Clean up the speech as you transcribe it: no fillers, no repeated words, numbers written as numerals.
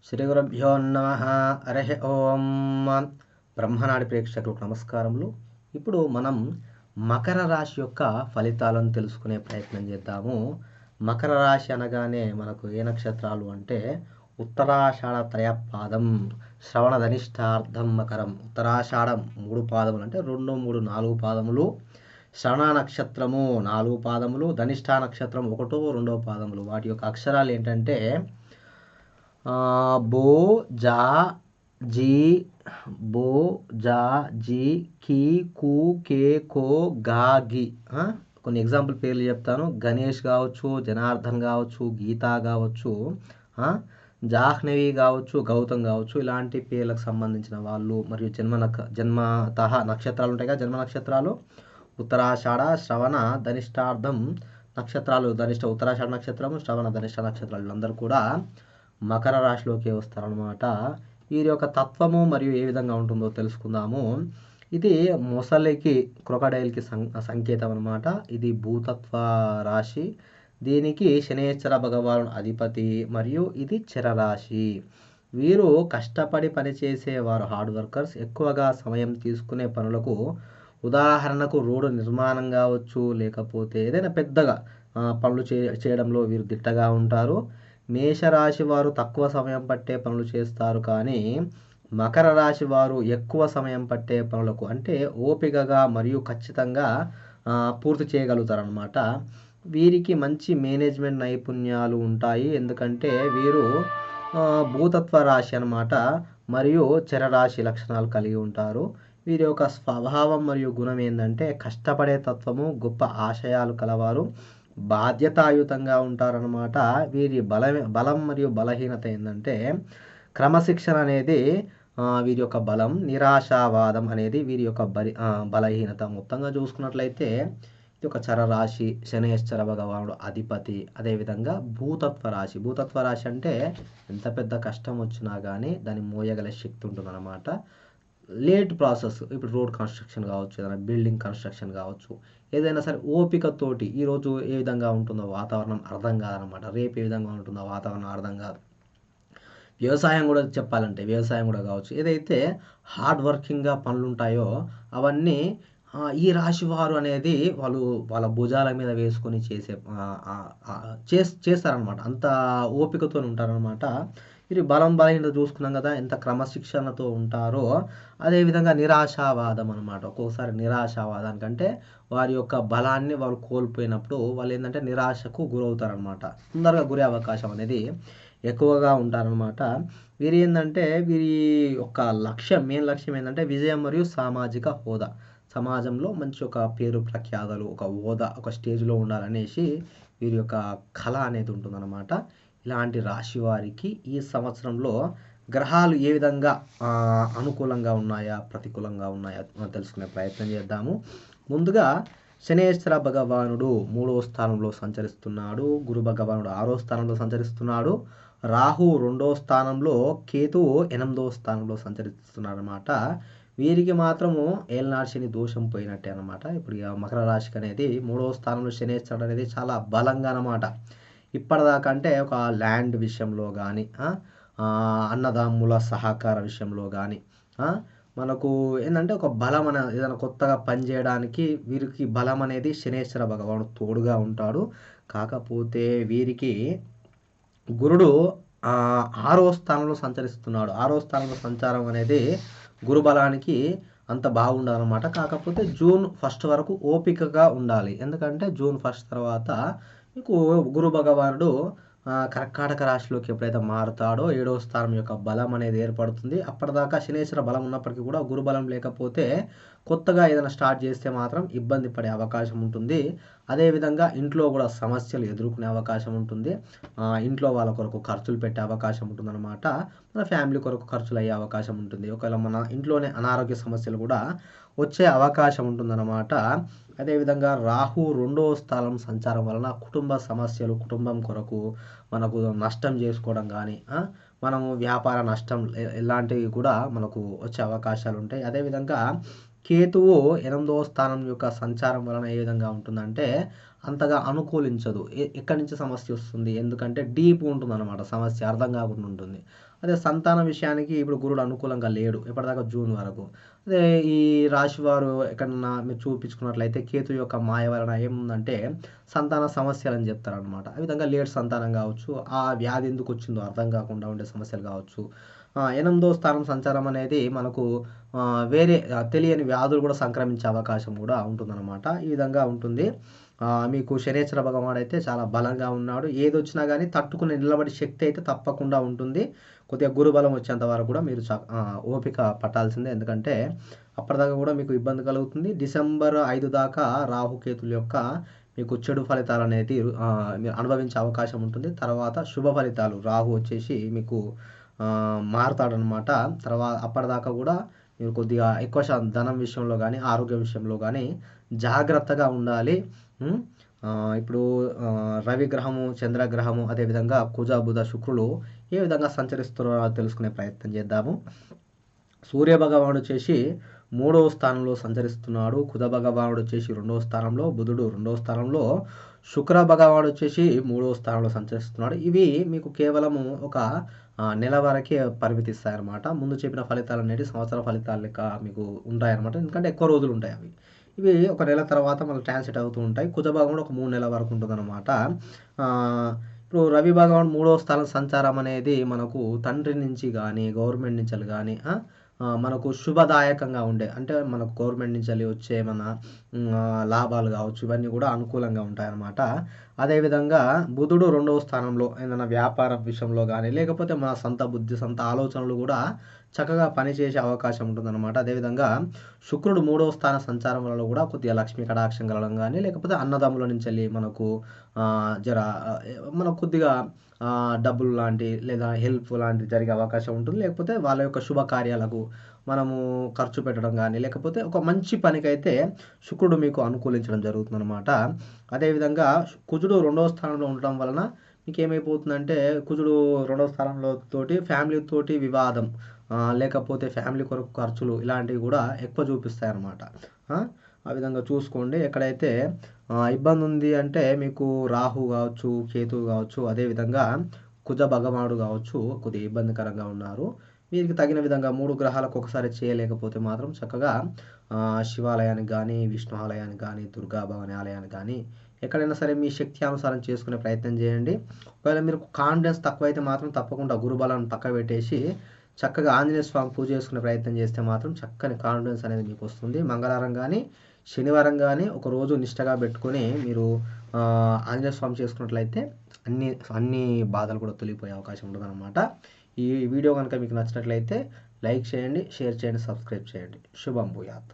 శ్రీ గురుభ్యో నమః. హరి ఓం. బ్రహ్మనాడి ప్రేక్షకులకు నమస్కారములు. ఇప్పుడు మనం మకర రాశి యొక్క ఫలితాలను తెలుసుకునే ప్రయత్నం చేద్దాము. మకర రాశి అనగానే మనకు ఏ నక్షత్రాలు అంటే ఉత్తరాషాఢ త్రయపాదం, శ్రవణ ధనిష్టార్థం మకరం. ఉత్తరాషాఢం 3 పాదములు అంటే 2, 3, 4 పాదములు, శ్రవణ నక్షత్రము 4 పాదములు, ధనిష్ట నక్షత్రం 1, 2 పాదములు. వాటి యొక్క అక్షరాలు ఏంటంటే బో జా జీ, బో జా జీ, కీ కు కే కో గా గి. కొన్ని ఎగ్జాంపుల్ పేర్లు చెప్తాను. గణేష్ కావచ్చు, జనార్దన్ కావచ్చు, గీత కావచ్చు, జాహ్నవి కావచ్చు, గౌతమ్ కావచ్చు. ఇలాంటి పేర్లకు సంబంధించిన వాళ్ళు మరియు జన్మతః నక్షత్రాలు ఉంటాయి కదా, జన్మ నక్షత్రాలు ఉత్తరాషాఢ, శ్రవణ, ధనిష్టార్థం నక్షత్రాలు. ధనిష్ట ఉత్తరాషాఢ నక్షత్రము, శ్రవణ ధనిష్ట నక్షత్రాలు వీళ్ళందరూ కూడా మకర రాశిలోకి వస్తారనమాట. వీరి యొక్క తత్వము మరియు ఏ విధంగా ఉంటుందో తెలుసుకుందాము. ఇది మొసలికి, క్రొకడైల్కి సంకేతం అనమాట. ఇది భూతత్వ రాశి. దీనికి శనేశ్వర భగవాను అధిపతి మరియు ఇది చరరాశి. వీరు కష్టపడి పనిచేసేవారు, హార్డ్ వర్కర్స్. ఎక్కువగా సమయం తీసుకునే పనులకు, ఉదాహరణకు రోడ్డు నిర్మాణం కావచ్చు, లేకపోతే ఏదైనా పెద్దగా పనులు చేయడంలో వీరు దిట్టగా ఉంటారు. మేషరాశి వారు తక్కువ సమయం పట్టే పనులు చేస్తారు, కానీ మకర రాశి వారు ఎక్కువ సమయం పట్టే పనులకు అంటే ఓపికగా మరియు ఖచ్చితంగా పూర్తి చేయగలుగుతారనమాట. వీరికి మంచి మేనేజ్మెంట్ నైపుణ్యాలు ఉంటాయి, ఎందుకంటే వీరు భూతత్వ రాశి అనమాట మరియు చరరాశి లక్షణాలు కలిగి ఉంటారు. వీరి యొక్క స్వభావం మరియు గుణం ఏంటంటే కష్టపడే తత్వము, గొప్ప ఆశయాలు కలవారు, బాధ్యతాయుతంగా ఉంటారనమాట. వీరి బలం మరియు బలహీనత ఏంటంటే క్రమశిక్షణ అనేది వీరి యొక్క బలం, నిరాశావాదం అనేది వీరి యొక్క బలహీనత. మొత్తంగా చూసుకున్నట్లయితే ఇది ఒక చరరాశి, శనేశ్వర భగవానుడు అధిపతి. అదేవిధంగా భూతత్వ రాశి. భూతత్వ రాశి అంటే ఎంత పెద్ద కష్టం వచ్చినా కానీ దాన్ని మోయగల శక్తి ఉంటుందన్నమాట. లేట్ ప్రాసెస్, ఇప్పుడు రోడ్ కన్స్ట్రక్షన్ కావచ్చు, ఏదైనా బిల్డింగ్ కన్స్ట్రక్షన్ కావచ్చు, ఏదైనా సరే ఓపికతోటి ఈరోజు ఏ విధంగా ఉంటుందో వాతావరణం అర్థం కాదనమాట. రేపు ఏ విధంగా ఉంటుందో వాతావరణం అర్థం కాదు. వ్యవసాయం కూడా చెప్పాలంటే వ్యవసాయం కూడా కావచ్చు, ఏదైతే హార్డ్ వర్కింగ్గా పనులు ఉంటాయో అవన్నీ ఈ రాశి వారు అనేది వాళ్ళ భుజాల మీద వేసుకొని చేస్తారనమాట. అంత ఓపికతో ఉంటారనమాట. వీరి బలహీనత చూసుకున్నాం కదా, ఎంత క్రమశిక్షణతో ఉంటారో. అదేవిధంగా నిరాశావాదం అనమాట. ఒక్కొక్కసారి నిరాశావాదానికంటే వారి యొక్క బలాన్ని వాళ్ళు కోల్పోయినప్పుడు వాళ్ళు ఏంటంటే నిరాశకు గురవుతారనమాట. తొందరగా గురే అవకాశం అనేది ఎక్కువగా ఉంటారనమాట. వీరి ఏంటంటే వీరి యొక్క మెయిన్ లక్ష్యం ఏంటంటే విజయం మరియు సామాజిక హోదా. సమాజంలో మంచి ఒక పేరు ప్రఖ్యాతలు, ఒక హోదా, ఒక స్టేజ్లో ఉండాలనేసి వీరి యొక్క కళ అనేది ఉంటుందన్నమాట. ఇలాంటి రాశి వారికి ఈ సంవత్సరంలో గ్రహాలు ఏ విధంగా అనుకూలంగా ఉన్నాయా, ప్రతికూలంగా ఉన్నాయా తెలుసుకునే ప్రయత్నం చేద్దాము. ముందుగా శనేశ్వర భగవానుడు 3వ స్థానంలో సంచరిస్తున్నాడు, గురు భగవానుడు 6వ స్థానంలో సంచరిస్తున్నాడు, రాహు 2వ స్థానంలో, కేతువు 8వ స్థానంలో సంచరిస్తున్నాడు అనమాట. వీరికి మాత్రము ఏలనాడు శని దోషం పోయినట్టే అనమాట. ఇప్పుడు మకర రాశికి అనేది 3వ స్థానంలో శనేశ్వరుడు అనేది చాలా బలంగా అనమాట. ఇప్పటిదాకా అంటే ఒక ల్యాండ్ విషయంలో కానీ, అన్నదమ్ముల సహకార విషయంలో కానీ, మనకు ఏంటంటే ఒక బలం అనేది ఏదైనా కొత్తగా పని చేయడానికి వీరికి బలం అనేది శనేశ్వర భగవానుడు తోడుగా ఉంటాడు. కాకపోతే వీరికి గురుడు 6వ స్థానంలో సంచరిస్తున్నాడు. 6వ స్థానంలో సంచారం అనేది గురు బలానికి అంత బాగుండాలన్నమాట. కాకపోతే జూన్ 1 వరకు ఓపికగా ఉండాలి, ఎందుకంటే జూన్ 1 తర్వాత మీకు గురు భగవానుడు కర్కాటక రాశిలోకి ఎప్పుడైతే మారుతాడో 7వ స్థానం యొక్క బలం అనేది ఏర్పడుతుంది. అప్పటిదాకా శనేశ్వర బలం ఉన్నప్పటికీ కూడా గురు బలం లేకపోతే కొత్తగా ఏదైనా స్టార్ట్ చేస్తే మాత్రం ఇబ్బంది పడే అవకాశం ఉంటుంది. అదేవిధంగా ఇంట్లో కూడా సమస్యలు ఎదుర్కొనే అవకాశం ఉంటుంది. ఇంట్లో వాళ్ళ కొరకు ఖర్చులు పెట్టే అవకాశం ఉంటుందన్నమాట. మన ఫ్యామిలీ కొరకు ఖర్చులు అయ్యే అవకాశం ఉంటుంది. ఒకవేళ మన ఇంట్లోనే అనారోగ్య సమస్యలు కూడా వచ్చే అవకాశం ఉంటుందన్నమాట. అదేవిధంగా రాహు 2వ స్థానం సంచారం వలన కుటుంబ సమస్యలు, కుటుంబం కొరకు మనకు నష్టం చేసుకోవడం కానీ, మనము వ్యాపార నష్టం ఇలాంటివి కూడా మనకు వచ్చే అవకాశాలు ఉంటాయి. అదేవిధంగా కేతువు 8వ స్థానం యొక్క సంచారం వలన ఏ విధంగా ఉంటుందంటే అంతగా అనుకూలించదు. ఎక్కడి నుంచి సమస్య వస్తుంది? ఎందుకంటే డీప్ ఉంటుందన్నమాట సమస్య, అర్థం కాకుండా ఉంటుంది. అదే సంతానం విషయానికి ఇప్పుడు గురుడు అనుకూలంగా లేడు ఎప్పటిదాకా జూన్ వరకు. అదే ఈ రాశివారు ఎక్కడన్నా మీరు చూపించుకున్నట్లయితే కేతు యొక్క మాయ వలన ఏముందంటే సంతాన సమస్యలని చెప్తారనమాట. ఆ విధంగా లేట్ సంతానం కావచ్చు, ఆ వ్యాధి ఎందుకు వచ్చిందో అర్థం కాకుండా ఉండే సమస్యలు కావచ్చు. 8వ స్థానం సంచారం అనేది మనకు వేరే తెలియని వ్యాధులు కూడా సంక్రమించే అవకాశం కూడా ఉంటుందన్నమాట. ఈ విధంగా ఉంటుంది. మీకు శనీశ్వర భగవానుడైతే చాలా బలంగా ఉన్నాడు. ఏదొచ్చినా గానీ తట్టుకుని నిలబడే శక్తి అయితే తప్పకుండా ఉంటుంది. కొద్దిగా గురుబలం వచ్చేంత వరకు కూడా మీరు ఓపిక పట్టాల్సిందే. ఎందుకంటే అప్పటిదాకా కూడా మీకు ఇబ్బంది కలుగుతుంది. డిసెంబర్ 5 దాకా రాహుకేతుల యొక్క మీకు చెడు ఫలితాలనేది మీరు అనుభవించే అవకాశం ఉంటుంది. తర్వాత శుభ ఫలితాలు రాహు వచ్చేసి మీకు మారతాడనమాట. అప్పటిదాకా కూడా మీరు కొద్దిగా ఎక్కువ ధనం విషయంలో గానీ, ఆరోగ్య విషయంలో గానీ జాగ్రత్తగా ఉండాలి. ఇప్పుడు రవి గ్రహము, చంద్రగ్రహము, అదేవిధంగా కుజ, బుధ, శుక్రులు ఏ విధంగా సంచరిస్తున్నారో తెలుసుకునే ప్రయత్నం చేద్దాము. సూర్య భగవానుడు వచ్చేసి 3వ స్థానంలో సంచరిస్తున్నాడు. కుజ భగవానుడు వచ్చేసి 2వ స్థానంలో, బుధుడు 2వ స్థానంలో, శుక్ర భగవానుడు వచ్చేసి 3వ స్థానంలో సంచరిస్తున్నాడు. ఇవి మీకు కేవలము ఒక నెల వరకే పరిమితిస్తాయన్నమాట. ముందు చెప్పిన ఫలితాలు అనేవి సంవత్సర ఫలితాలు లెక్క మీకు ఉంటాయన్నమాట. ఎందుకంటే ఎక్కువ రోజులు ఉంటాయి అవి. ఇవి ఒక నెల తర్వాత మళ్ళీ ట్రాన్సిట్ అవుతూ ఉంటాయి. కుజ భగవానుడు ఒక 3 నెలల వరకు ఉంటుందన్నమాట. ఇప్పుడు రవి భగవాన్ 3వ స్థానం సంచారం అనేది మనకు తండ్రి నుంచి కానీ, గవర్నమెంట్ నుంచి కానీ మనకు శుభదాయకంగా ఉండే, అంటే మనకు గవర్నమెంట్ నుంచి వచ్చే మన లాభాలు కావచ్చు, ఇవన్నీ కూడా అనుకూలంగా ఉంటాయన్నమాట. అదేవిధంగా బుధుడు 2వ స్థానంలో ఏదైనా వ్యాపార విషయంలో కానీ, లేకపోతే మన సొంత బుద్ధి, సొంత ఆలోచనలు కూడా చక్కగా పనిచేసే అవకాశం ఉంటుందన్నమాట. అదేవిధంగా శుక్రుడు 3వ స్థాన సంచారం వల్ల కూడా కొద్దిగా లక్ష్మీ కటాక్షం కలగడం కానీ, లేకపోతే అన్నదమ్ముల నుంచి మనకు మనకు కొద్దిగా డబ్బులు లాంటి లేదా హెల్ప్ లాంటివి జరిగే అవకాశం ఉంటుంది. లేకపోతే వాళ్ళ యొక్క శుభకార్యాలకు మనము ఖర్చు పెట్టడం కానీ, లేకపోతే ఒక మంచి పనికైతే శుక్రుడు మీకు అనుకూలించడం జరుగుతుందన్నమాట. అదేవిధంగా కుజుడు 2వ స్థానంలో ఉండడం వలన మీకు ఏమైపోతుందంటే, కుజుడు 2వ స్థానంలో తోటి ఫ్యామిలీ తోటి వివాదం, లేకపోతే ఫ్యామిలీ కొరకు ఖర్చులు ఇలాంటివి కూడా ఎక్కువ చూపిస్తాయన్నమాట. ఆ విధంగా చూసుకోండి. ఎక్కడైతే ఇబ్బంది ఉంది అంటే మీకు రాహు కావచ్చు, కేతువు కావచ్చు, అదేవిధంగా కుజ భగవానుడు కావచ్చు కొద్దిగా ఇబ్బందికరంగా ఉన్నారు. వీరికి తగిన విధంగా 3 గ్రహాలకు ఒకసారి చేయలేకపోతే మాత్రం చక్కగా శివాలయానికి కానీ, విష్ణు ఆలయానికి కానీ, దుర్గా భవాని ఆలయానికి కానీ ఎక్కడైనా సరే మీ శక్తి అనుసారం చేసుకునే ప్రయత్నం చేయండి. ఒకవేళ మీరు కాన్ఫిడెన్స్ తక్కువైతే మాత్రం తప్పకుండా గురుబలాన్ని పక్క పెట్టేసి చక్కగా ఆంజనేయ స్వామి పూజ చేసుకునే ప్రయత్నం చేస్తే మాత్రం చక్కని కాన్ఫిడెన్స్ అనేది మీకు వస్తుంది. మంగళవారం కానీ, శనివారం కానీ ఒకరోజు నిష్టగా పెట్టుకొని మీరు ఆంజనేయ స్వామి చేసుకున్నట్లయితే అన్ని బాధలు కూడా తొలగిపోయే అవకాశం ఉంటుందన్నమాట. ఈ వీడియో కనుక మీకు నచ్చినట్లయితే లైక్ చేయండి, షేర్ చేయండి, సబ్స్క్రైబ్ చేయండి. శుభం భూయాత్.